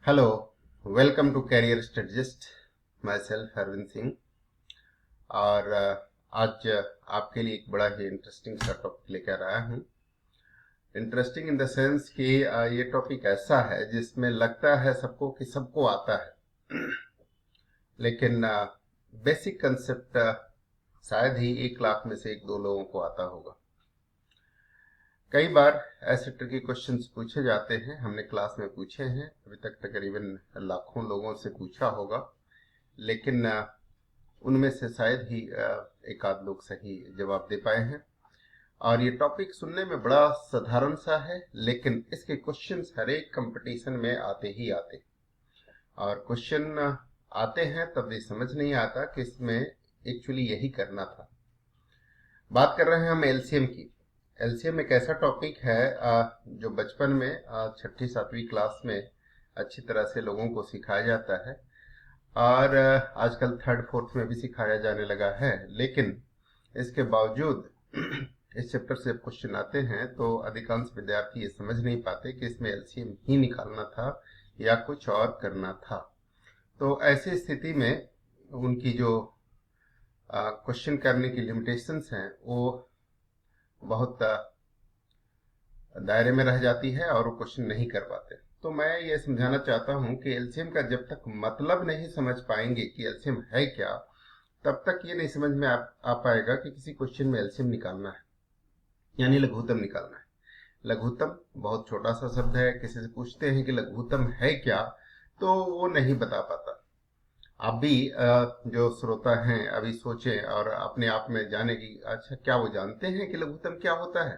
Hello, welcome to career strategist. My self Arvind Singh. और आज आपके लिए एक बड़ा ही इंटरेस्टिंग सा टॉपिक लेकर आया हूँ। इंटरेस्टिंग इन द सेंस कि ये टॉपिक ऐसा है जिसमें लगता है सबको कि सबको आता है, लेकिन बेसिक कंसेप्ट शायद ही 1 लाख में से 1-2 लोगों को आता होगा। कई बार ऐसे ट्रिकी क्वेश्चंस पूछे जाते हैं, हमने क्लास में पूछे हैं, अभी तक तकरीबन लाखों लोगों से पूछा होगा, लेकिन उनमें से शायद ही एक आध लोग सही जवाब दे पाए हैं। और ये टॉपिक सुनने में बड़ा साधारण सा है, लेकिन इसके क्वेश्चंस हर एक कंपटीशन में आते ही आते, और क्वेश्चन आते हैं तब भी समझ नहीं आता कि इसमें एक्चुअली यही करना था। बात कर रहे हैं हम एलसीएम की। एलसीएम एक ऐसा टॉपिक है जो बचपन में 6ठी-7वीं क्लास में अच्छी तरह से लोगों को सिखाया जाता है, और आजकल 3rd-4th में भी सिखाया जाने लगा है। लेकिन इसके बावजूद इस चैप्टर से जब क्वेश्चन आते हैं तो अधिकांश विद्यार्थी ये समझ नहीं पाते कि इसमें एलसीएम ही निकालना था या कुछ और करना था। तो ऐसी स्थिति में उनकी जो क्वेश्चन करने की लिमिटेशंस हैं वो बहुत दायरे में रह जाती है और वो क्वेश्चन नहीं कर पाते। तो मैं ये समझाना चाहता हूँ कि एलसीएम का जब तक मतलब नहीं समझ पाएंगे कि एलसीएम है क्या, तब तक ये नहीं समझ में आ पाएगा कि किसी क्वेश्चन में एलसीएम निकालना है, यानी लघुत्तम निकालना है। लघुत्तम बहुत छोटा सा शब्द है। किसी से पूछते हैं कि लघुत्तम है क्या, तो वो नहीं बता पाता। आप भी जो श्रोता हैं अभी सोचें और अपने आप में जाने की, अच्छा क्या वो जानते हैं कि लघुत्तम क्या होता है?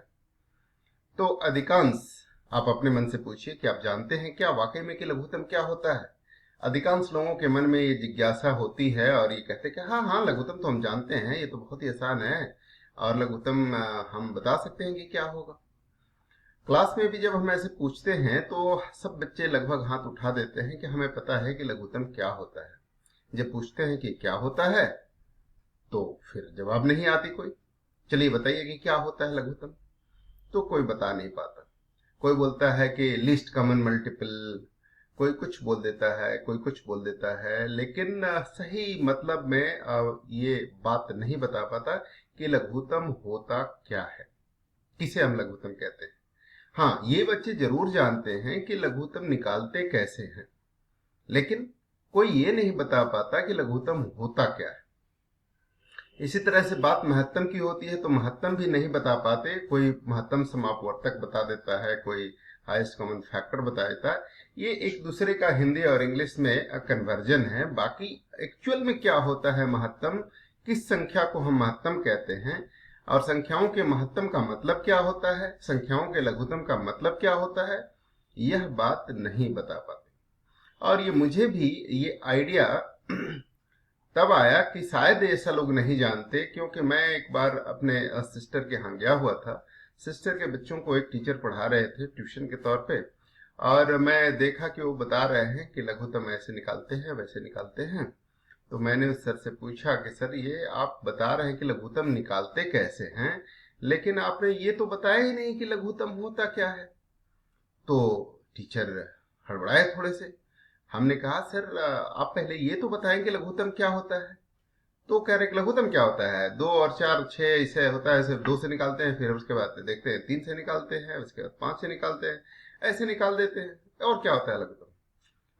तो अधिकांश आप अपने मन से पूछिए कि आप जानते हैं क्या वाकई में कि लघुत्तम क्या होता है। अधिकांश लोगों के मन में ये जिज्ञासा होती है और ये कहते हैं कि हाँ हाँ, लघुत्तम तो हम जानते हैं, ये तो बहुत ही आसान है और लघुत्तम हम बता सकते हैं कि क्या होगा। क्लास में भी जब हम ऐसे पूछते हैं तो सब बच्चे लगभग हाथ उठा देते हैं कि हमें पता है कि लघुत्तम क्या होता है। जब पूछते हैं कि क्या होता है तो फिर जवाब नहीं आती कोई। चलिए बताइए कि क्या होता है लघुत्तम, तो कोई बता नहीं पाता। कोई बोलता है कि लीस्ट कॉमन मल्टीपल, कोई कुछ बोल देता है, कोई कुछ बोल देता है, लेकिन सही मतलब में ये बात नहीं बता पाता कि लघुत्तम होता क्या है, किसे हम लघुत्तम कहते हैं। हाँ, ये बच्चे जरूर जानते हैं कि लघुत्तम निकालते कैसे हैं, लेकिन कोई ये नहीं बता पाता कि लघुत्तम होता क्या है। इसी तरह से बात महत्तम की होती है तो महत्तम भी नहीं बता पाते। कोई महत्तम समापवर्तक बता देता है, कोई हाईएस्ट कॉमन फैक्टर बता देता है। ये एक दूसरे का हिंदी और इंग्लिश में कन्वर्जन है। बाकी एक्चुअल में क्या होता है महत्तम, किस संख्या को हम महत्तम कहते हैं, और संख्याओं के महत्तम का मतलब क्या होता है, संख्याओं के लघुत्तम का मतलब क्या होता है, यह बात नहीं बता पाते। और ये मुझे भी ये आइडिया तब आया कि शायद ऐसा लोग नहीं जानते, क्योंकि मैं एक बार अपने सिस्टर के यहाँ गया हुआ था। सिस्टर के बच्चों को एक टीचर पढ़ा रहे थे ट्यूशन के तौर पे, और मैं देखा कि वो बता रहे हैं कि लघुत्तम ऐसे निकालते हैं वैसे निकालते हैं। तो मैंने उस सर से पूछा कि सर ये आप बता रहे हैं कि लघुत्तम निकालते कैसे हैं, लेकिन आपने ये तो बताया ही नहीं कि लघुत्तम होता क्या है। तो टीचर हड़बड़ाए थोड़े से। हमने कहा सर आप पहले ये तो बताएं कि लघुत्तम क्या होता है। तो कह रहे कि लघुत्तम क्या होता है, 2 और 4 6 इसे होता है, सिर्फ 2 से निकालते हैं, फिर उसके बाद देखते हैं 3 से निकालते हैं, उसके बाद 5 से निकालते हैं, ऐसे निकाल देते हैं, और क्या होता है लघुत्तम।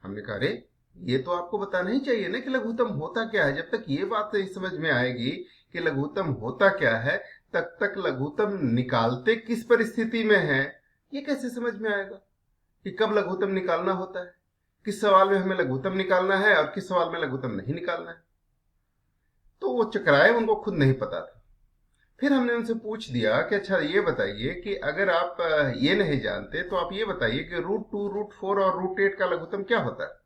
हमने कहा अरे ये तो आपको बताना ही चाहिए ना कि लघुत्तम होता क्या है। जब तक ये बात नहीं समझ में आएगी कि लघुत्तम होता क्या है, तब तक लघुत्तम निकालते किस परिस्थिति में है ये कैसे समझ में आएगा कि कब लघुत्तम निकालना होता है, किस सवाल में हमें लघुत्तम निकालना है और किस सवाल में लघुत्तम नहीं निकालना है। तो वो चकराए, उनको खुद नहीं पता था। फिर हमने उनसे पूछ दिया कि अच्छा ये बताइए कि अगर आप ये नहीं जानते तो आप ये बताइए कि √2, √4 और √8 का लघुत्तम क्या होता है।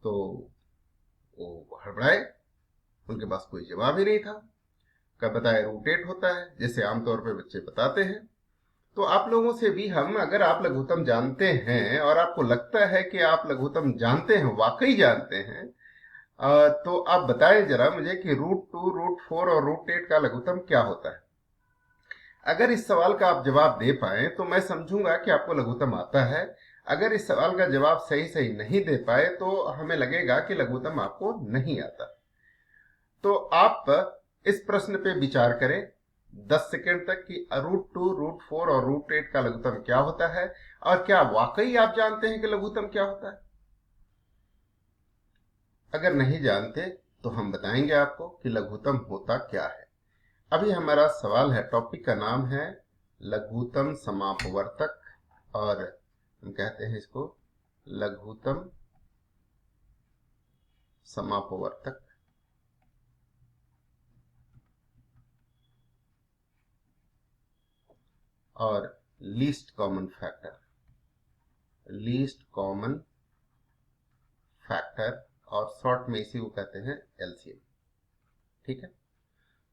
तो वो हड़बड़ाए, उनके पास कोई जवाब ही नहीं था। कब बताए √8 होता है, जैसे आमतौर पर बच्चे बताते हैं। तो आप लोगों से भी हम, अगर आप लघुत्तम जानते हैं और आपको लगता है कि आप लघुत्तम जानते हैं, वाकई जानते हैं, तो आप बताएं जरा मुझे कि √2, √4 और √8 का लघुत्तम क्या होता है। अगर इस सवाल का आप जवाब दे पाए तो मैं समझूंगा कि आपको लघुत्तम आता है। अगर इस सवाल का जवाब सही सही नहीं दे पाए तो हमें लगेगा कि लघुत्तम आपको नहीं आता। तो आप इस प्रश्न पे विचार करें 10 सेकेंड तक कि √2, √4 और √8 का लघुत्तम क्या होता है, और क्या वाकई आप जानते हैं कि लघुत्तम क्या होता है। अगर नहीं जानते तो हम बताएंगे आपको कि लघुत्तम होता क्या है। अभी हमारा सवाल है, टॉपिक का नाम है लघुत्तम समापवर्तक, और हम कहते हैं इसको लघुत्तम समापवर्तक। और least common factor, least common factor, और शॉर्ट में इसी को कहते हैं एलसीएम। ठीक है,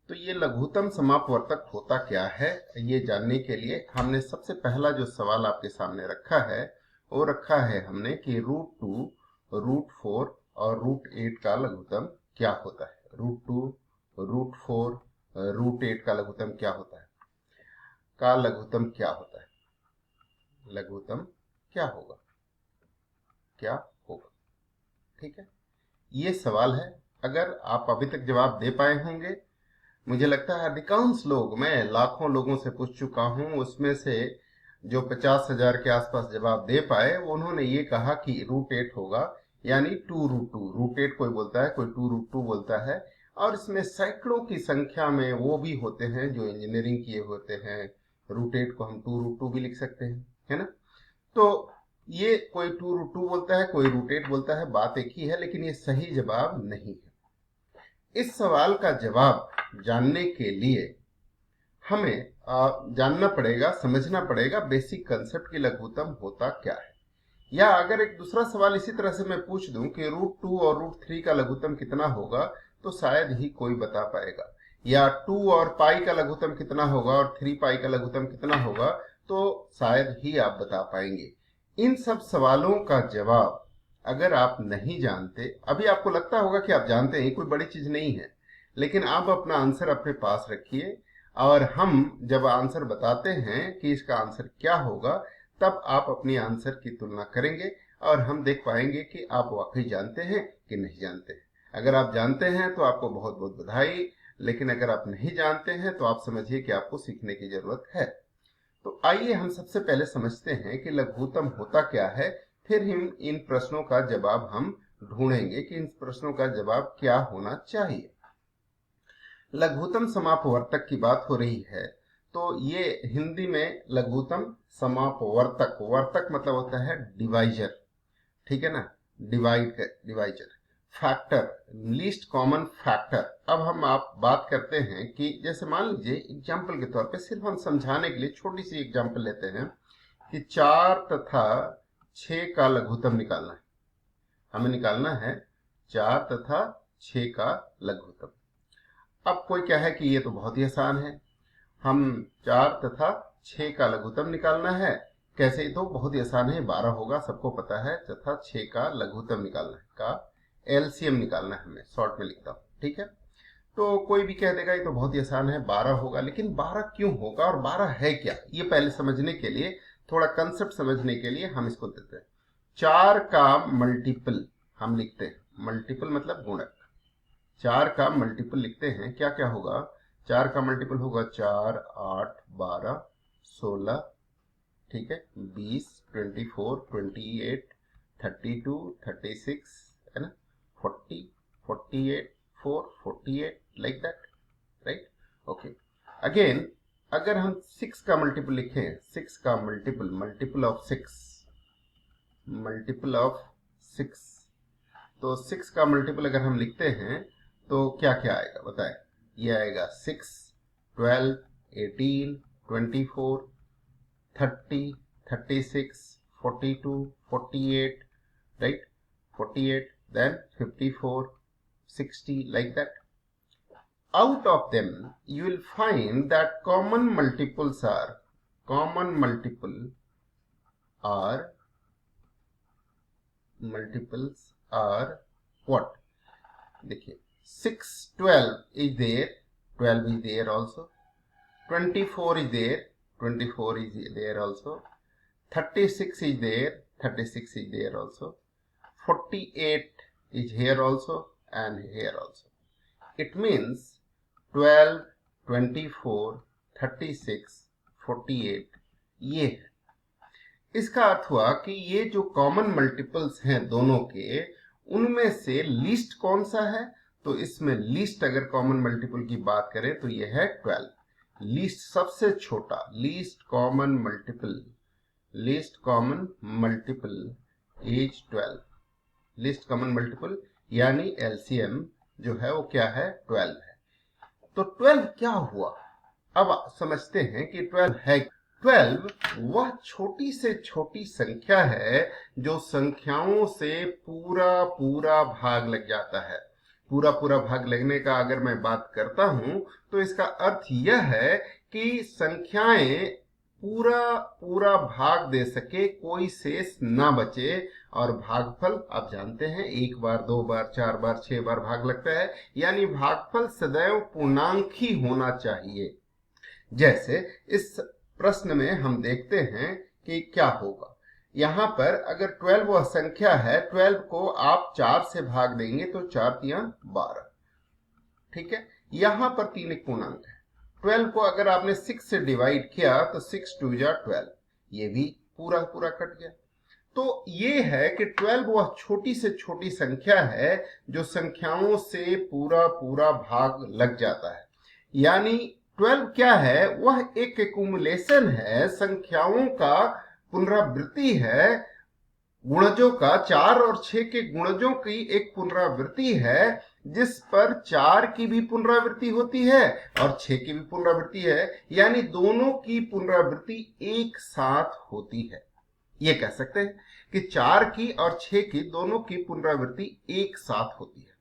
तो ये लघुत्तम समापवर्तक होता क्या है, ये जानने के लिए हमने सबसे पहला जो सवाल आपके सामने रखा है वो रखा है हमने कि √2, √4 और √8 का लघुत्तम क्या होता है। √2, √4, √8 का लघुत्तम क्या होता है, का लघुत्तम क्या होता है, लघुत्तम क्या होगा, क्या होगा। ठीक है, ये सवाल है। अगर आप अभी तक जवाब दे पाए होंगे, मुझे लगता है अधिकांश लोग, मैं लाखों लोगों से पूछ चुका हूं, उसमें से जो 50,000 के आसपास जवाब दे पाए वो उन्होंने ये कहा कि √8 होगा, यानी 2√2। √8 कोई बोलता है, कोई 2√2 बोलता है। और इसमें सैकड़ों की संख्या में वो भी होते हैं जो इंजीनियरिंग किए होते हैं। √8 को हम 2√2 भी लिख सकते हैं, है ना। तो ये कोई 2√2 बोलता है, कोई √8 बोलता है, बात एक ही है, लेकिन ये सही जवाब नहीं है। इस सवाल का जवाब जानने के लिए हमें जानना पड़ेगा, समझना पड़ेगा बेसिक कंसेप्ट की लघुत्तम होता क्या है। या अगर एक दूसरा सवाल इसी तरह से मैं पूछ दूं कि √2 और √3 का लघुत्तम कितना होगा, तो शायद ही कोई बता पाएगा। या 2 और पाई का लघुत्तम कितना होगा और 3 पाई का लघुत्तम कितना होगा, तो शायद ही आप बता पाएंगे। इन सब सवालों का जवाब अगर आप नहीं जानते, अभी आपको लगता होगा कि आप जानते हैं, कोई बड़ी चीज नहीं है, लेकिन आप अपना आंसर अपने पास रखिए, और हम जब आंसर बताते हैं कि इसका आंसर क्या होगा, तब आप अपनी आंसर की तुलना करेंगे और हम देख पाएंगे कि आप वाकई जानते हैं कि नहीं जानते हैं। अगर आप जानते हैं तो आपको बहुत बहुत बधाई, लेकिन अगर आप नहीं जानते हैं तो आप समझिए कि आपको सीखने की जरूरत है। तो आइए हम सबसे पहले समझते हैं कि लघुत्तम होता क्या है, फिर हम इन प्रश्नों का जवाब हम ढूंढेंगे कि इन प्रश्नों का जवाब क्या होना चाहिए। लघुत्तम समापवर्तक की बात हो रही है, तो ये हिंदी में लघुत्तम समापवर्तक, वर्तक मतलब होता है डिवाइजर, ठीक है ना, divisor. Factor, least common factor. अब हम आप बात करते हैं कि जैसे मान लीजिए एग्जाम्पल के तौर पे, सिर्फ हम समझाने के लिए छोटी सी एग्जाम्पल लेते हैं कि 4 तथा 6 का लघुत्तम निकालना है। हमें निकालना है 4 तथा 6 का लघुत्तम। अब कोई क्या है कि ये तो बहुत ही आसान है, हम 4 तथा 6 का लघुत्तम निकालना है। कैसे, तो बहुत ही आसान है, 12 होगा, सबको पता है, तथा 6 का लघुत्तम निकालना है, का एलसीएम निकालना है, हमें शॉर्ट में लिखता हूं। ठीक है, तो कोई भी कह देगा ये तो बहुत ही आसान है, 12 होगा, लेकिन 12 क्यों होगा और 12 है क्या, ये पहले समझने के लिए, थोड़ा कंसेप्ट समझने के लिए हम इसको देते हैं। 4 का मल्टीपल हम लिखते हैं, मल्टीपल मतलब गुणक। 4 का मल्टीपल लिखते हैं, क्या क्या होगा, 4 का मल्टीपल होगा 4, 8, 12, 16, ठीक है, 20, 24, 28, 32, 36, है ना, 40, 48, 4, 48, like that, right. Okay, again अगर हम 6 का मल्टीपल लिखें, 6 का multiple, multiple of 6, multiple of 6, तो 6 का मल्टीपल अगर हम लिखते हैं तो क्या क्या आएगा बताएं। ये आएगा 6, 12, 18, 24, 30, 36, 42, 48, right, 48, then 54, 60, like that. Out of them you will find that common multiples are what, देखिए 6, 12 is there, 12 is there also, 24 is there, 24 is there also, 36 is there, 36 is there also, 48 is here also and here also. It means 12, 24, 36, 48 ये है। इसका अर्थ हुआ कि ये जो common multiples हैं दोनों के, उनमें से लीस्ट कौन सा है? तो इसमें लीस्ट अगर कॉमन मल्टीपल की बात करें तो ये है 12। लीस्ट सबसे छोटा, least common multiple is 12। Least common multiple यानी एलसीएम जो है वो क्या है? 12 है। तो 12 क्या हुआ? अब समझते हैं कि 12 है। 12 वह छोटी से छोटी संख्या है जो संख्याओं से पूरा भाग लग जाता है। पूरा भाग लगने का अगर मैं बात करता हूं तो इसका अर्थ यह है कि संख्याएं पूरा भाग दे सके, कोई शेष ना बचे। और भागफल आप जानते हैं, 1 बार 2 बार 4 बार 6 बार भाग लगता है, यानी भागफल सदैव पूर्णांक ही होना चाहिए। जैसे इस प्रश्न में हम देखते हैं कि क्या होगा। यहां पर अगर 12 वह संख्या है, 12 को आप 4 से भाग देंगे तो 4 तियां 12, ठीक है। यहां पर 3 एक पूर्णांक है। 12 को अगर आपने 6 से डिवाइड किया तो 6 2 जा 12, ये भी पूरा कट गया। तो ये है कि 12 वह छोटी से छोटी संख्या है जो संख्याओं से पूरा भाग लग जाता है। यानी 12 क्या है? वह एक एक्युमुलेशन है, संख्याओं का पुनरावृत्ति है, गुणजों का। 4 और 6 के गुणजों की एक पुनरावृत्ति है, जिस पर 4 की भी पुनरावृत्ति होती है और 6 की भी पुनरावृत्ति है, यानी दोनों की पुनरावृत्ति एक साथ होती है। ये कह सकते हैं कि 4 की और 6 की दोनों की पुनरावृत्ति एक साथ होती है।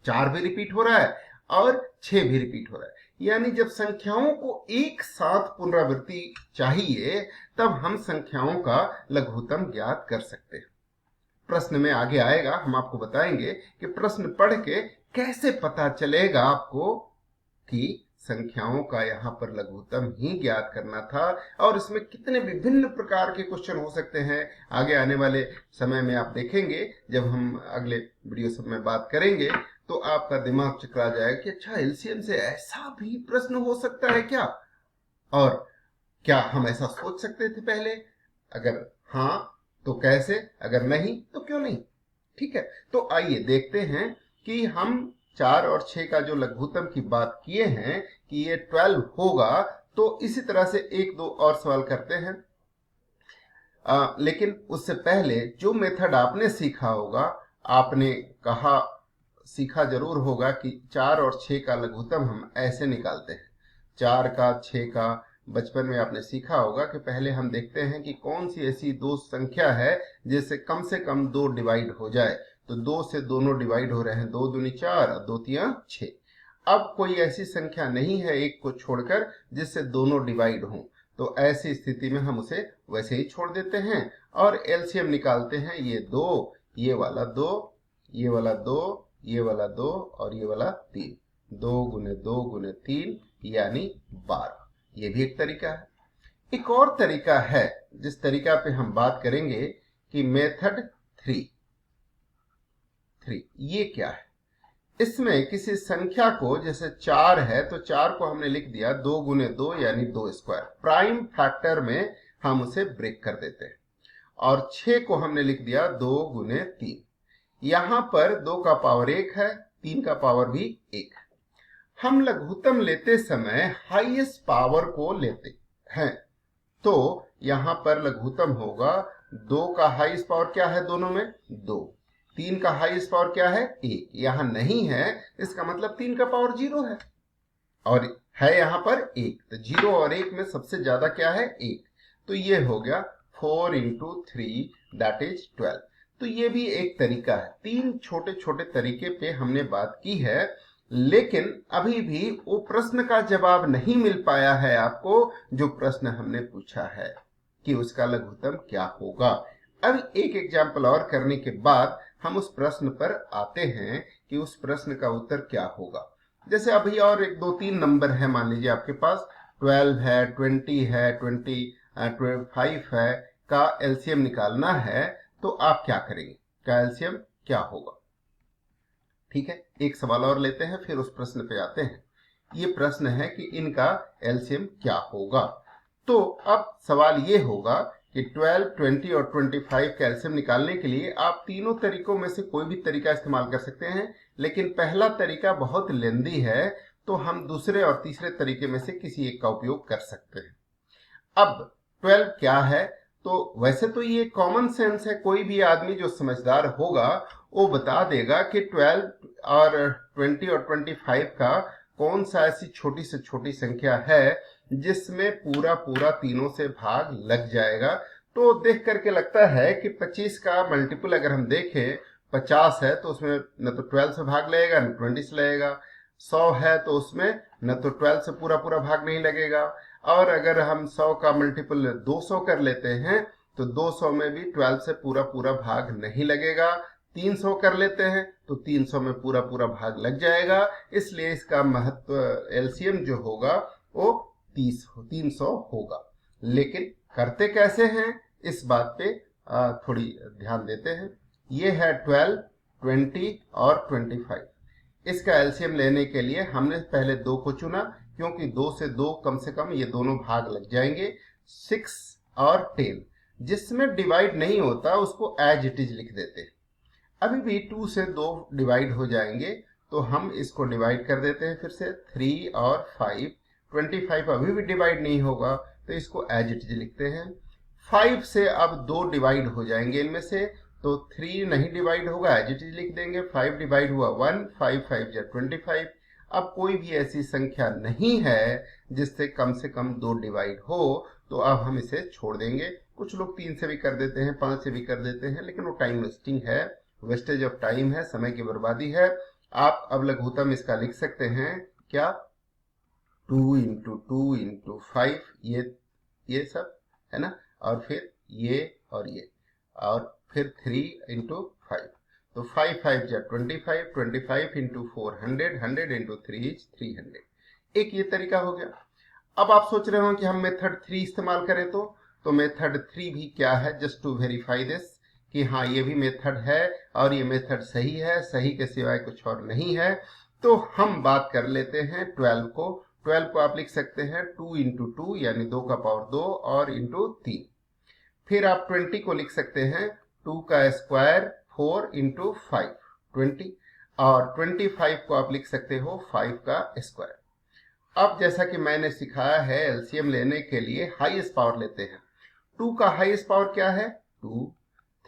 4 भी रिपीट हो रहा है और 6 भी रिपीट हो रहा है। यानी जब संख्याओं को एक साथ पुनरावृत्ति चाहिए तब हम संख्याओं का लघुत्तम ज्ञात कर सकते हैं। प्रश्न में आगे आएगा, हम आपको बताएंगे कि प्रश्न पढ़ के कैसे पता चलेगा आपको कि संख्याओं का यहाँ पर लघुत्तम ही ज्ञात करना था, और इसमें कितने विभिन्न प्रकार के क्वेश्चन हो सकते हैं। आगे आने वाले समय में आप देखेंगे, जब हम अगले वीडियो सब में बात करेंगे तो आपका दिमाग चकरा जाएगा कि अच्छा, एलसीएम से ऐसा भी प्रश्न हो सकता है क्या, और क्या हम ऐसा सोच सकते थे पहले? अगर हाँ तो कैसे, अगर नहीं तो क्यों नहीं। ठीक है, तो आइए देखते हैं कि हम 4 और 6 का जो लघुत्तम की बात किए हैं कि ये 12 होगा, तो इसी तरह से 1-2 और सवाल करते हैं। लेकिन उससे पहले जो मेथड आपने सीखा होगा, आपने सीखा जरूर होगा कि 4 और 6 का लघुत्तम हम ऐसे निकालते हैं। 4 का 6 का बचपन में आपने सीखा होगा कि पहले हम देखते हैं कि कौन सी ऐसी दो संख्या है जिससे कम से कम 2 डिवाइड हो जाए। तो 2 से दोनों डिवाइड हो रहे हैं, 2 दूनी 4 और 2 तियां 6। अब कोई ऐसी संख्या नहीं है एक को छोड़कर जिससे दोनों डिवाइड हों, तो ऐसी स्थिति में हम उसे वैसे ही छोड़ देते हैं और एलसीएम निकालते हैं। ये 2, ये वाला 2, ये वाला 2, ये वाला 2 और ये वाला 3, 2 गुने 2 गुने 3 यानी 12। ये भी एक तरीका है। एक और तरीका है जिस तरीका पे हम बात करेंगे कि मेथड 3। ये क्या है? इसमें किसी संख्या को, जैसे 4 है तो 4 को हमने लिख दिया 2 गुने 2 यानी 2 स्क्वायर। प्राइम फैक्टर में हम उसे ब्रेक कर देते हैं। और 6 को हमने लिख दिया 2 गुने 3। यहां पर 2 का पावर 1 है, 3 का पावर भी 1 है। हम लघुत्तम लेते समय हाईएस्ट पावर को लेते हैं, तो यहां पर लघुत्तम होगा 2 का हाईएस्ट पावर क्या है दोनों में? 2। 3 का हाईएस्ट पावर क्या है? 1। यहां नहीं है, इसका मतलब 3 का पावर 0 है और है यहां पर 1। तो 0 और 1 में सबसे ज्यादा क्या है? 1। तो ये हो गया 4 × 3 दैट इज 12। तो ये भी एक तरीका है। 3 छोटे छोटे तरीके पे हमने बात की है, लेकिन अभी भी वो प्रश्न का जवाब नहीं मिल पाया है आपको जो प्रश्न हमने पूछा है कि उसका लघुत्तम क्या होगा। अब एक एग्जाम्पल और करने के बाद हम उस प्रश्न पर आते हैं कि उस प्रश्न का उत्तर क्या होगा। जैसे अभी और 1-2-3 नंबर है, मान लीजिए आपके पास 12 है, 20 है, 25 है, का एलसीएम निकालना है तो आप क्या करेंगे, का एलसीएम क्या होगा। ठीक है, एक सवाल और लेते हैं फिर उस प्रश्न पे आते हैं। ये प्रश्न है कि इनका एलसीएम क्या होगा। तो अब सवाल ये होगा कि 12, 20 और 25 का एलसीएम निकालने के लिए आप तीनों तरीकों में से कोई भी तरीका इस्तेमाल कर सकते हैं, लेकिन पहला तरीका बहुत लेंदी है, तो हम दूसरे और तीसरे तरीके में से किसी एक का उपयोग कर सकते हैं। अब 12 क्या है, तो वैसे तो ये कॉमन सेंस है, कोई भी आदमी जो समझदार होगा वो बता देगा कि 12 और 20 और 25 का कौन सा ऐसी छोटी से छोटी संख्या है जिसमें पूरा पूरा तीनों से भाग लग जाएगा। तो देख करके लगता है कि 25 का मल्टीपल अगर हम देखें 50 है तो उसमें न तो 12 से भाग लगेगा न 20 से लगेगा। 100 है तो उसमें न तो 12 से पूरा पूरा भाग नहीं लगेगा, और अगर हम 100 का मल्टीपल 200 कर लेते हैं तो 200 में भी 12 से पूरा पूरा भाग नहीं लगेगा। 300 कर लेते हैं तो 300 में पूरा पूरा भाग लग जाएगा। इसलिए इसका महत्व एलसीएम जो होगा वो 300 होगा। लेकिन करते कैसे हैं इस बात पे थोड़ी ध्यान देते हैं। ये है 12, 20 और 25। इसका एलसीएम लेने के लिए हमने पहले 2 को चुना, क्योंकि 2 से 2 कम से कम ये दोनों भाग लग जाएंगे। 6 और 10, जिसमें डिवाइड नहीं होता उसको एज इट इज लिख देते हैं। अभी भी 2 से 2 डिवाइड हो जाएंगे, तो हम इसको डिवाइड कर देते हैं फिर से 3 और 5। 25 अभी भी डिवाइड नहीं होगा तो इसको एज इट इज लिखते हैं। 5 से अब 2 डिवाइड हो जाएंगे इनमें से, तो 3 नहीं डिवाइड होगा, एज इट इज लिख देंगे। 5 डिवाइड हुआ 1, 5 5 या 25। अब कोई भी ऐसी संख्या नहीं है जिससे कम 2 डिवाइड हो, तो अब हम इसे छोड़ देंगे। कुछ लोग 3 से भी कर देते हैं, 5 से भी कर देते हैं, लेकिन वो टाइम वेस्टिंग है, वेस्टेज ऑफ टाइम है, समय की बर्बादी है। आप अब लघुत्तम इसका लिख सकते हैं क्या, 2 इंटू 2 इंटू 5, ये सब है ना, और फिर ये और फिर 3 इंटू 5, तो 5 5 जा 25, 25 इंटू 4 100, 100 इंटू 3 इज 300। एक ये तरीका हो गया। अब आप सोच रहे हो कि हम मेथड 3 इस्तेमाल करें, तो मेथड 3 भी क्या है, जस्ट टू वेरीफाई दिस कि हाँ ये भी मेथड है और ये मेथड सही है, सही के सिवाय कुछ और नहीं है। तो हम बात कर लेते हैं 12 को। 12 को आप लिख सकते हैं 2 इंटू 2 यानी 2 का पावर 2 और इंटू 3। फिर आप 20 को लिख सकते हैं 2 का स्क्वायर 4 इंटू 5 20, और 25 को आप लिख सकते हो 5 का स्क्वायर। अब जैसा कि मैंने सिखाया है एलसीएम लेने के लिए हाईएस्ट पावर लेते हैं। 2 का हाईएस्ट पावर क्या है 2,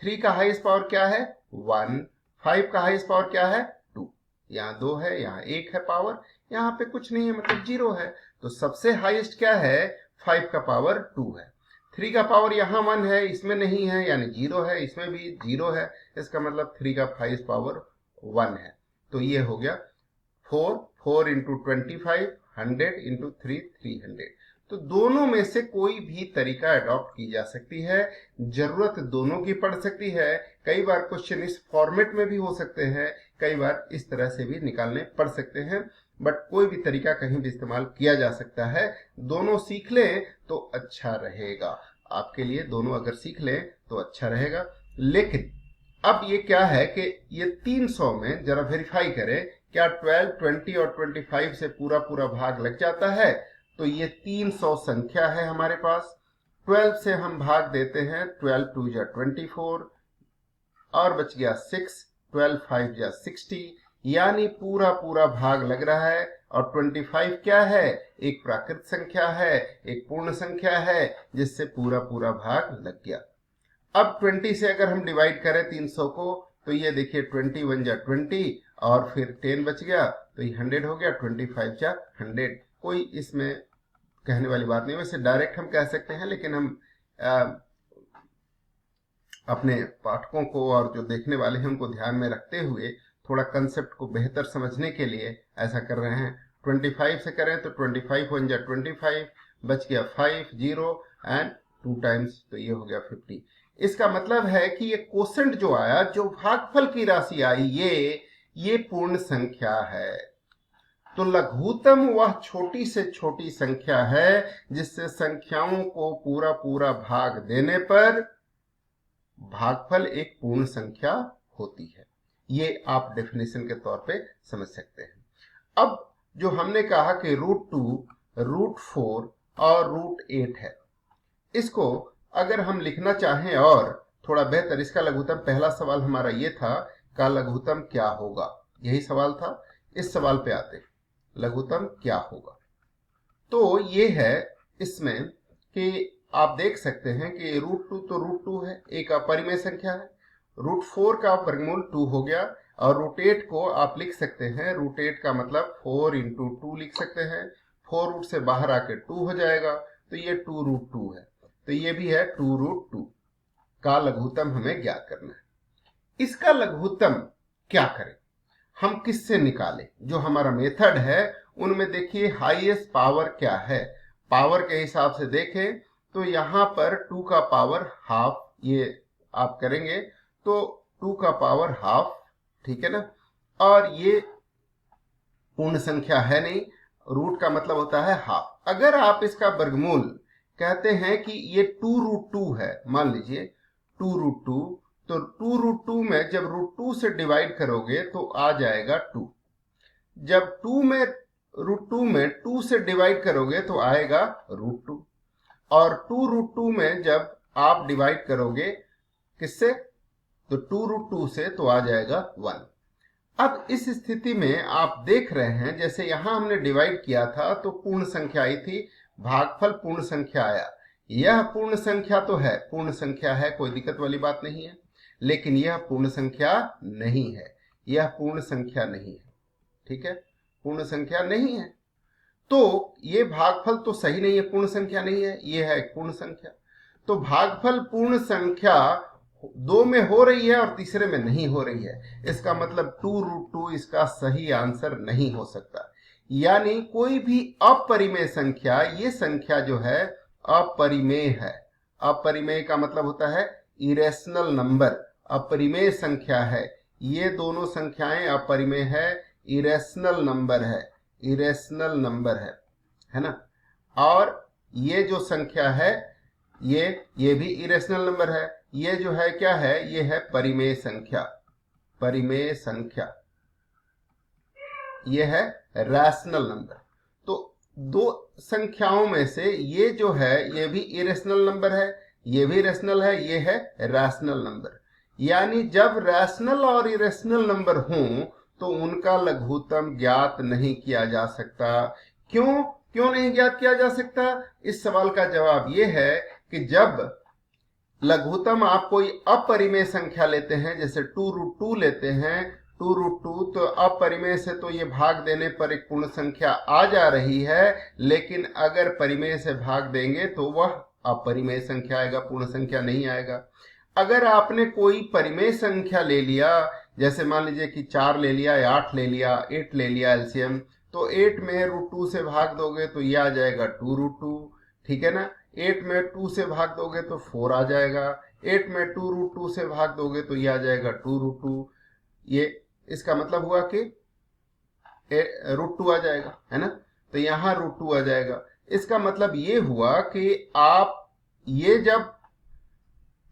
3 का हाईएस्ट पावर क्या है 1, 5 का हाईएस्ट पावर क्या है 2। यहाँ 2 है, यहाँ 1 है पावर, यहाँ पे कुछ नहीं है मतलब 0 है। तो सबसे हाईएस्ट क्या है 5 का पावर 2 है। 3 का पावर यहाँ 1 है, इसमें नहीं है यानी 0 है, इसमें भी 0 है, इसका मतलब 3 का हाईएस्ट पावर 1 है। तो ये हो गया 4 इंटू 25 100 इंटू 3 300। तो दोनों में से कोई भी तरीका अडॉप्ट की जा सकती है, जरूरत दोनों की पड़ सकती है। कई बार क्वेश्चन इस फॉर्मेट में भी हो सकते हैं, कई बार इस तरह से भी निकालने पड़ सकते हैं, बट कोई भी तरीका कहीं भी इस्तेमाल किया जा सकता है। दोनों सीख लें तो अच्छा रहेगा आपके लिए, दोनों अगर सीख लें तो अच्छा रहेगा। लेकिन अब ये क्या है कि ये 300 में जरा वेरीफाई करें क्या 12, 20 और 25 से पूरा पूरा भाग लग जाता है। तो ये 300 संख्या है हमारे पास। 12 से हम भाग देते हैं, 12 2 जा 24 और बच गया 6, 12 5 जा 60, यानी पूरा पूरा भाग लग रहा है। और 25 क्या है, एक प्राकृत संख्या है, एक पूर्ण संख्या है जिससे पूरा पूरा भाग लग गया। अब 20 से अगर हम डिवाइड करें 300 को, तो ये देखिए 21 जा 20 और फिर 10 बच गया, तो ये 100 हो गया। 25 जा 100, कोई इसमें कहने वाली बात नहीं। वैसे डायरेक्ट हम कह सकते हैं, लेकिन हम अपने पाठकों को और जो देखने वाले हैं उनको ध्यान में रखते हुए थोड़ा कंसेप्ट को बेहतर समझने के लिए ऐसा कर रहे हैं। 25 से करें तो 25 1 जा 25, बच गया 5 0 एंड 2 टाइम्स, तो ये हो गया 50। इसका मतलब है कि ये कोसेंट जो आया, जो भागफल की राशि आई, ये पूर्ण संख्या है। तो लघुत्तम वह छोटी से छोटी संख्या है जिससे संख्याओं को पूरा पूरा भाग देने पर भागफल एक पूर्ण संख्या होती है। ये आप डेफिनेशन के तौर पे समझ सकते हैं। अब जो हमने कहा कि √2, √4 और √8 है, इसको अगर हम लिखना चाहें और थोड़ा बेहतर, इसका लघुत्तम, पहला सवाल हमारा ये था का लघुत्तम क्या होगा, यही सवाल था। इस सवाल पे आते, लघुत्तम क्या होगा। तो ये है इसमें कि आप देख सकते हैं कि √2 तो √2 है, एक अपरिमेय संख्या है। √4 का वर्गमूल 2 हो गया, और √8 को आप लिख सकते हैं, √8 का मतलब 4 × 2 लिख सकते हैं। 4 रूट से बाहर आके 2 हो जाएगा, तो ये 2√2 है। तो ये भी है 2√2 का लघुत्तम हमें ज्ञात करना है। इसका लघुत्तम क्या करें, हम किससे निकालें? जो हमारा मेथड है उनमें देखिए हाईएस्ट पावर क्या है, पावर के हिसाब से देखें तो यहां पर 2 का पावर हाफ, ये आप करेंगे तो 2 का पावर हाफ, ठीक है ना। और ये पूर्ण संख्या है नहीं, रूट का मतलब होता है हाफ। अगर आप इसका वर्गमूल कहते हैं कि ये 2√2 है, मान लीजिए 2√2, तो 2√2 में जब √2 से डिवाइड करोगे तो आ जाएगा 2। जब 2 में √2 में 2 से डिवाइड करोगे तो आएगा √2, और 2√2 में जब आप डिवाइड करोगे किससे, तो 2√2 से, तो आ जाएगा 1। अब इस स्थिति में आप देख रहे हैं, जैसे यहां हमने डिवाइड किया था तो पूर्ण संख्या आई थी, भागफल पूर्ण संख्या आया। यह पूर्ण संख्या तो है, पूर्ण संख्या है, कोई दिक्कत वाली बात नहीं है, लेकिन यह पूर्ण संख्या नहीं है, यह पूर्ण संख्या नहीं है, ठीक है, पूर्ण संख्या नहीं है। तो ये भागफल तो सही नहीं है, पूर्ण संख्या नहीं है, ये है पूर्ण संख्या। तो भागफल पूर्ण संख्या 2 में हो रही है और तीसरे में नहीं हो रही है, इसका मतलब 2√2 इसका सही आंसर नहीं हो सकता। यानी कोई भी अपरिमेय संख्या, ये संख्या जो है अपरिमेय है। अपरिमेय का मतलब होता है इरेशनल नंबर, अपरिमेय संख्या है। ये दोनों संख्याएं अपरिमेय है, इरेशनल नंबर है, इरेशनल नंबर है ना। और ये जो संख्या है ये भी इरेशनल नंबर है। ये जो है क्या है, ये है परिमेय संख्या, परिमेय संख्या, ये है रैशनल नंबर। तो दो संख्याओं में से ये जो है ये भी इरेशनल नंबर है, ये भी रेशनल है, ये है रैशनल नंबर। यानी जब रैशनल और इरेशनल नंबर हों तो उनका लघुत्तम ज्ञात नहीं किया जा सकता। क्यों नहीं ज्ञात किया जा सकता? इस सवाल का जवाब ये है कि जब लघुत्तम आप कोई अपरिमेय संख्या लेते हैं, जैसे 2√2 लेते हैं, 2√2, तो अपरिमेय से तो ये भाग देने पर एक पूर्ण संख्या आ जा रही है, लेकिन अगर परिमेय से भाग देंगे तो वह अपरिमेय संख्या आएगा, पूर्ण संख्या नहीं आएगा। अगर आपने कोई परिमेय संख्या ले लिया, जैसे मान लीजिए कि 4 ले लिया या 8 ले लिया, 8 ले लिया एलसीएम, तो 8 में √2 से भाग दोगे तो ये आ जाएगा 2√2, ठीक है ना। 8 में 2 से भाग दोगे तो 4 आ जाएगा, 8 में 2√2 से भाग दोगे तो ये आ जाएगा 2√2। ये इसका मतलब हुआ कि √2 आ जाएगा, है ना। तो यहाँ √2 आ जाएगा। इसका मतलब ये हुआ कि आप ये जब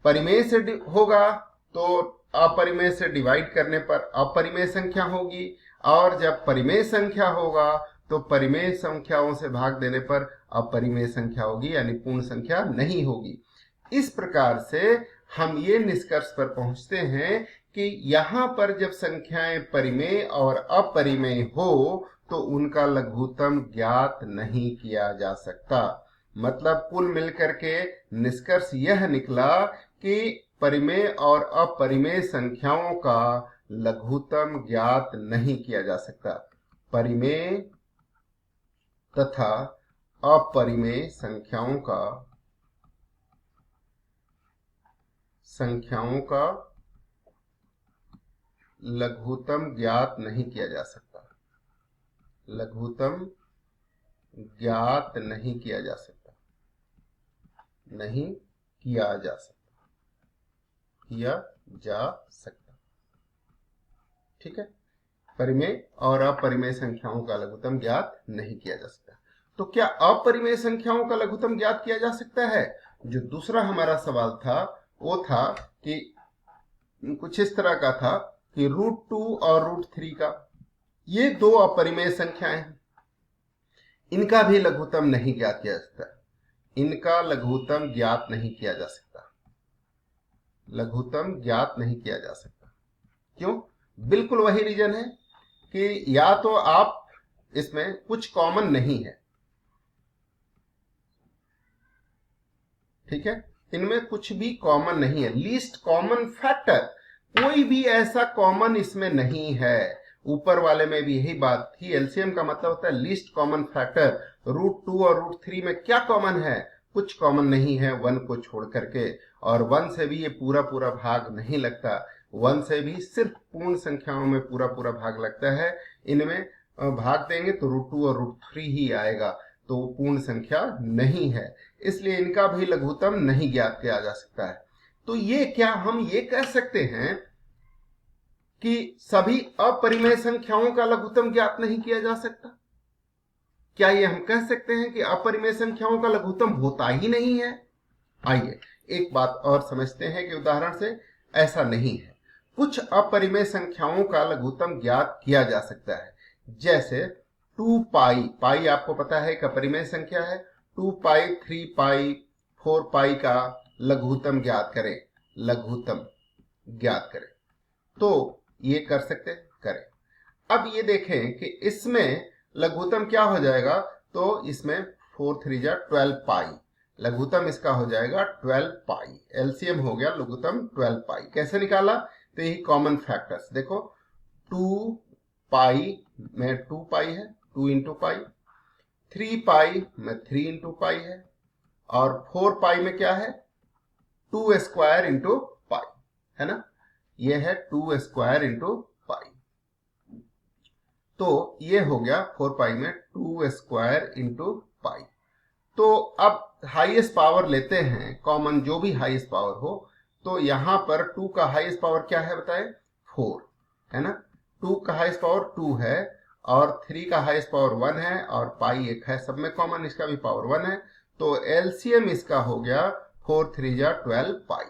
परिमेय से होगा तो अपरिमेय से डिवाइड करने पर अपरिमेय संख्या होगी, और जब परिमेय संख्या होगा तो परिमेय संख्याओं से भाग देने पर अपरिमेय संख्या होगी, यानी पूर्ण संख्या नहीं होगी। इस प्रकार से हम ये निष्कर्ष पर पहुंचते हैं कि यहाँ पर जब संख्याएं परिमेय और अपरिमेय हो तो उनका लघुत्तम ज्ञात नहीं किया जा सकता। मतलब कुल मिलकर के निष्कर्ष यह निकला कि परिमेय और अपरिमेय संख्याओं का लघुत्तम ज्ञात नहीं किया जा सकता। परिमेय तथा अपरिमेय संख्याओं का लघुत्तम ज्ञात नहीं किया जा सकता, लघुत्तम ज्ञात नहीं किया जा सकता, नहीं किया जा सकता, किया जा सकता, ठीक है। परिमेय और अपरिमेय संख्याओं का लघुत्तम ज्ञात नहीं किया जा सकता। तो क्या अपरिमेय संख्याओं का लघुत्तम ज्ञात किया जा सकता है? जो दूसरा हमारा सवाल था वो था कि कुछ इस तरह का था कि √2 और √3 का, ये दो अपरिमेय संख्याएं हैं, इनका भी लघुत्तम नहीं ज्ञात किया जा सकता, इनका लघुत्तम ज्ञात नहीं किया जा सकता, लघुत्तम ज्ञात नहीं किया जा सकता। क्यों? बिल्कुल वही रीजन है कि या तो आप इसमें कुछ कॉमन नहीं है, ठीक है, इनमें कुछ भी कॉमन नहीं है, लीस्ट कॉमन फैक्टर, कोई भी ऐसा कॉमन इसमें नहीं है। ऊपर वाले में भी यही बात थी, एलसीएम का मतलब होता है लीस्ट कॉमन फैक्टर। √2 और √3 में क्या कॉमन है? कुछ कॉमन नहीं है 1 को छोड़ करके, और 1 से भी ये पूरा पूरा भाग नहीं लगता, 1 से भी सिर्फ पूर्ण संख्याओं में पूरा पूरा भाग लगता है। इनमें भाग देंगे तो √2 और √3 ही आएगा, तो वो पूर्ण संख्या नहीं है, इसलिए इनका भी लघुत्तम नहीं ज्ञात किया जा सकता है। तो ये क्या हम ये कह सकते हैं कि सभी अपरिमेय संख्याओं का लघुत्तम ज्ञात नहीं किया जा सकता? क्या ये हम कह सकते हैं कि अपरिमेय संख्याओं का लघुत्तम होता ही नहीं है? आइए एक बात और समझते हैं कि उदाहरण से ऐसा नहीं है। कुछ अपरिमेय संख्याओं का लघुत्तम ज्ञात किया जा सकता है, जैसे 2 पाई, पाई आपको पता है एक अपरिमेय संख्या है, 2 पाई, 3 पाई, 4 पाई का लघुत्तम ज्ञात करें, लघुत्तम ज्ञात करें, तो ये कर सकते करें। अब ये देखें कि इसमें लघुत्तम क्या हो जाएगा, तो इसमें 4 3 12 पाई, लघुत्तम इसका हो जाएगा 12 पाई, एलसीएम हो गया लघुत्तम 12 पाई। कैसे निकाला? तो यही कॉमन फैक्टर्स देखो, 2 पाई में 2 पाई है, 2 इंटू पाई, 3 पाई में 3 इंटू पाई है, और 4 पाई में क्या है, 2 स्क्वायर इंटू पाई, है ना, ये है 2 स्क्वायर इंटू पाई। तो ये हो गया 4 पाई में 2 स्क्वायर इंटू पाई। तो अब हाईएस्ट पावर लेते हैं, कॉमन जो भी हाईएस्ट पावर हो, तो यहां पर 2 का हाईएस्ट पावर क्या है बताए? 4 है ना, 2 का हाईएस्ट पावर 2 है, और 3 का हाईएस्ट पावर 1 है, और पाई 1 है, सब में कॉमन इसका भी पावर 1 है, तो एलसीएम इसका हो गया 4 3 12 पाई।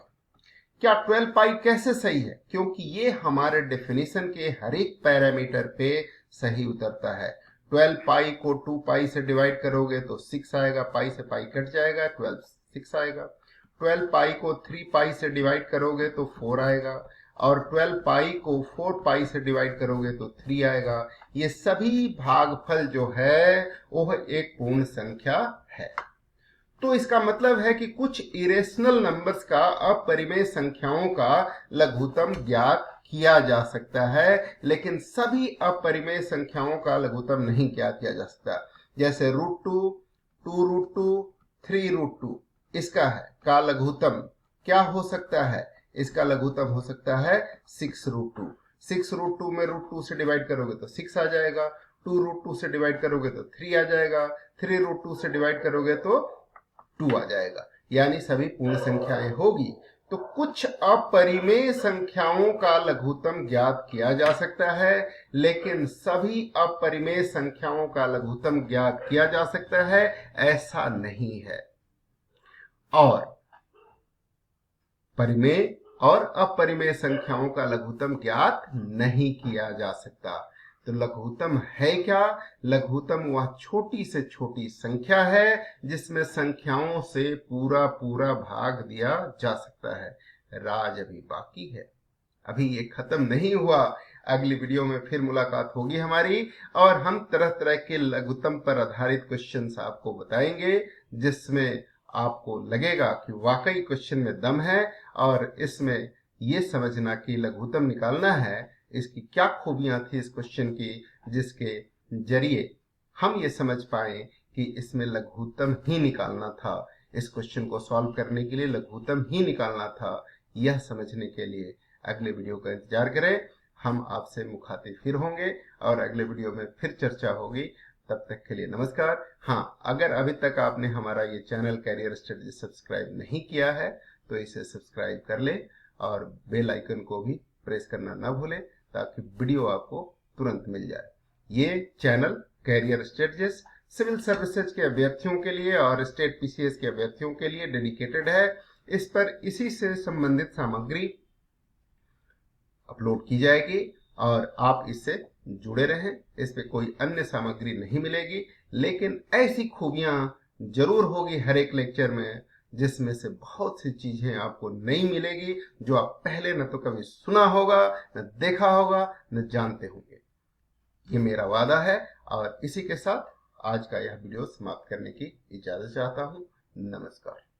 क्या 12 पाई कैसे सही है? क्योंकि ये हमारे डेफिनेशन के हर एक पैरामीटर पे सही उतरता है। 12 पाई को 2 पाई से डिवाइड करोगे तो 6 आएगा, पाई से पाई कट जाएगा, 12 6 आएगा। 12 पाई को 3 पाई से डिवाइड करोगे तो 4 आएगा, और 12 पाई को 4 पाई से डिवाइड करोगे तो 3 आएगा। ये सभी भागफल जो है वह एक पूर्ण संख्या है। तो इसका मतलब है कि कुछ इरेशनल नंबर्स का अपरिमेय संख्याओं का लघुत्तम ज्ञात किया जा सकता है, लेकिन सभी अपरिमेय संख्याओं का लघुत्तम नहीं ज्ञात किया जा सकता। जैसे √2, 2√2, 3√2, इसका है का लघुत्तम क्या हो सकता है? इसका लघुत्तम हो सकता है 6√2। 6√2 में √2 से डिवाइड करोगे तो 6 आ जाएगा, 2√2 से डिवाइड करोगे तो 3 आ जाएगा, 3√2 से डिवाइड करोगे तो 2 आ जाएगा, यानी सभी पूर्ण संख्याएं होगी। तो कुछ अपरिमेय संख्याओं का लघुत्तम ज्ञात किया जा सकता है, लेकिन सभी अपरिमेय संख्याओं का लघुत्तम ज्ञात किया जा सकता है ऐसा नहीं है। और परिमेय और अपरिमेय संख्याओं का लघुत्तम ज्ञात नहीं किया जा सकता। तो लघुत्तम है क्या? लघुत्तम वह छोटी से छोटी संख्या है जिसमें संख्याओं से पूरा पूरा भाग दिया जा सकता है। राज अभी बाकी है, अभी ये खत्म नहीं हुआ। अगली वीडियो में फिर मुलाकात होगी हमारी, और हम तरह तरह के लघुत्तम पर आधारित क्वेश्चंस आपको बताएंगे, जिसमें आपको लगेगा कि वाकई क्वेश्चन में दम है, और इसमें ये समझना कि लघुत्तम निकालना है, इसकी क्या खूबियां थी इस क्वेश्चन की, जिसके जरिए हम ये समझ पाए कि इसमें लघुत्तम ही निकालना था, इस क्वेश्चन को सॉल्व करने के लिए लघुत्तम ही निकालना था। यह समझने के लिए अगले वीडियो का इंतजार करें, हम आपसे मुखातिब फिर होंगे और अगले वीडियो में फिर चर्चा होगी। तब तक के लिए नमस्कार। हाँ, अगर अभी तक आपने हमारा ये चैनल कैरियर स्टडी सब्सक्राइब नहीं किया है तो इसे सब्सक्राइब कर ले, और बेल आइकन को भी प्रेस करना ना भूलें, ताकि वीडियो आपको तुरंत मिल जाए। ये channel career strategies civil services के अभ्यर्थियों के लिए और स्टेट पीसीएस के अभ्यर्थियों के लिए डेडिकेटेड है। इस पर इसी से संबंधित सामग्री अपलोड की जाएगी और आप इससे जुड़े रहें। इस पे कोई अन्य सामग्री नहीं मिलेगी, लेकिन ऐसी खूबियां जरूर होगी हर एक लेक्चर में जिसमें से बहुत सी चीजें आपको नहीं मिलेगी, जो आप पहले न तो कभी सुना होगा, न देखा होगा, न जानते होंगे। ये मेरा वादा है। और इसी के साथ आज का यह वीडियो समाप्त करने की इजाजत चाहता हूं। नमस्कार।